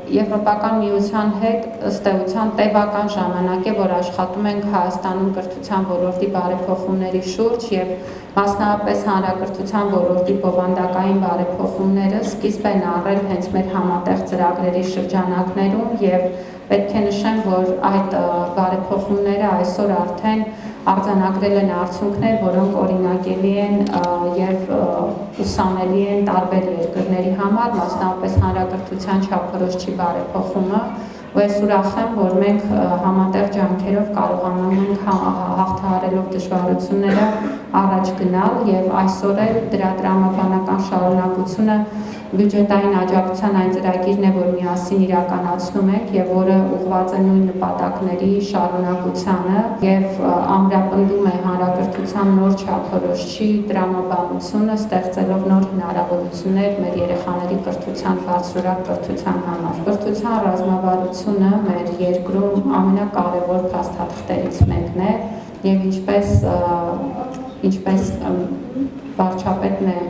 Եվրոպական միության հետ ըստ էության տևական ժամանակ է, որ աշխատում ենք Հայաստանում կրթության ոլորտի բարեփոխումների շուրջ եւ մասնավորապես հանրակրթության ոլորտի բովանդակային բարեփոխումները սկիզբ են առել հենց մեր համատեղ ծրագրերի շրջանակներում եւ պետք է նշեմ, որ այդ բարեփոխումները այսօր արդեն արձանագրել են արդյունքներ, որոնք օրինակելի են եւ ուսանելի են տարբեր երկրների համար, մասնավորապես հանրակրթության չափորոշիչի բարեփոխումը, ու ես ուրախ եմ, որ մենք համատեղ ջանքերով կարողանում ենք հաղթահարելով դժվարությունները առաջ գնալ եւ այսօր էլ դրա տրամաբանական շարունակությունը բյուջետային աջակցության այն ծրագիրն է, որ միասին իրականացնում ենք եւ որը ուղղված է նույն նպատակների շարունակությանը եւ ամրապնդում է հանրակրթության նոր չափորոշիչի տրամաբանությունը, ստեղծելով նոր հնարավորություններ մեր երեխաների կրթության բարձրորակ կրթության համար։ Կրթության ռազմավարությունը մեր երկրում ամենակարևոր փաստաթղթերից մեկն է եւ ինչպես վարչապետն է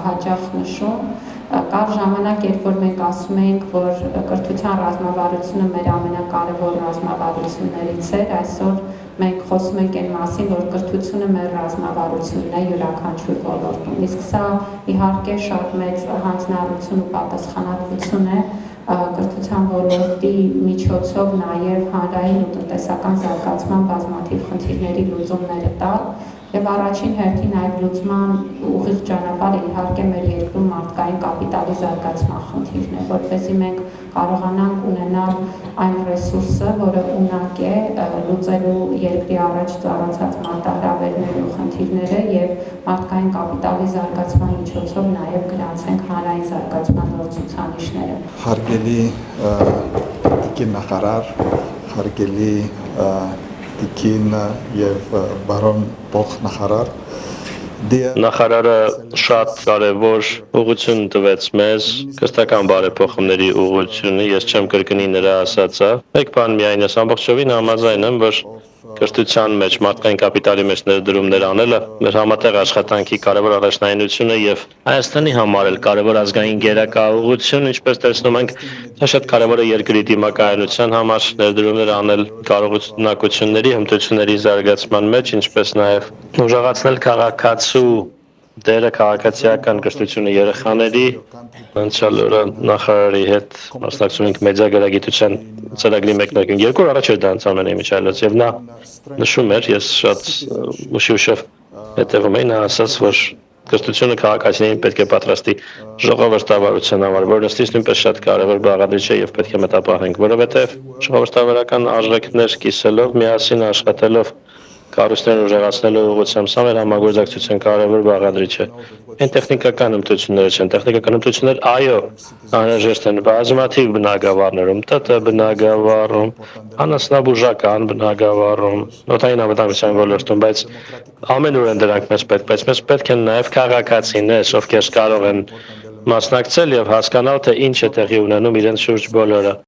հաճախ նշում, կար ժամանակ, երբ որ մենք ասում էինք, որ կրթության ռազմավարությունը մեր ամենակարևոր ռազմավարություններից էր, այսօր մենք խոսում ենք այն մասին, որ կրթությունը մեր ռազմավարությունն է յուրաքանչյուր ոլորտում։ Իսկ սա իհարկե շատ մեծ հանձնառություն ու պատասխանատվություն է կրթության ոլորտի միջոցով նաև հանրային ու տնտեսական զարգացման բազմաթիվ խնդիրների լուծումները տալ եւ առաջին հերթին այդ լուծման ուղիղ ճանապարհը իհարկե մեր երկրում մարդկային կապիտալի զարգացման խնդիրն է, որպեսզի մենք կարողանանք ունենալ այն ռեսուրսը, որը ունակ է լուծելու երկրի առաջ ծառացած մարտահրավերները ու խնդիրները եւ մարդկային կապիտալի զարգացման միջոցով նաև գրանցենք հանրային զարգացման նոր ցուցանիշները։ Հարգելի տիկին նախարար, հարգելի տիկին եւ բարոն փոխնախարար, Նախարարը շատ կարևոր ուղղություն տվեց մեզ, կրթական բարեփոխումների ուղղությունը, ես չեմ կրկնի նրա ասածը։ Մեկ բան միայն ես ամբողջովին համաձայն եմ, որ կրթության մեջ մարդկային կապիտալի մեջ ներդրումներ անելը մեր համատեղ աշխատանքի կարևոր առաջնայինություն է եւ Հայաստանի համար էլ կարևոր ազգային գերակայություն, ինչպես տեսնում ենք, դա շատ կարևոր է երկրի դիմակայունության համար ներդրումներ անել կարողությունների, հմտությունների զարգացման մեջ, ինչպես նաեւ ուժեղացնել քաղաքացու դերը քաղաքացիական կրթությունը երեխաների անցյալ օրը նախարարի հետ մասնակցում ենք մեդիագիտության ծրագրի մեկնարկին երկու օր առաջ էր դա անցանել Միչայելոց եւ նա նշում էր ես շատ ուշիվ հետևում էի նա ասաց որ կրթությունը քաղաքացիներին պետք է պատրաստի ժողովրդավարության համար որը ըստ իս նույնպես շատ կարևոր բաղադրիչ է եւ պետք է մտապահենք որովհետեւ ժողովրդավարական արժեքներ կիսելով միասին աշխատելով կառույցներն ուժեղացնելու ուղղությամբ սա մեր համագործակցության կարևոր բաղադրիչ է։ Այն տեխնիկական հմտությունները չեն, տեխնիկական հմտություններ այո, անհրաժեշտ են բազմաթիվ բնագավառներում, ՏՏ բնագավառում, անասնաբուժական բնագավառում, նյութային անվտանգության ոլորտում, բայց ամենուր են դրանք մեզ պետք, բայց մեզ պետք են նաև քաղաքացիներ, ովքեր կարող են մասնակցել եւ հասկանալ թե ինչ է տեղի ունենում իրենց շուրջ բոլորը։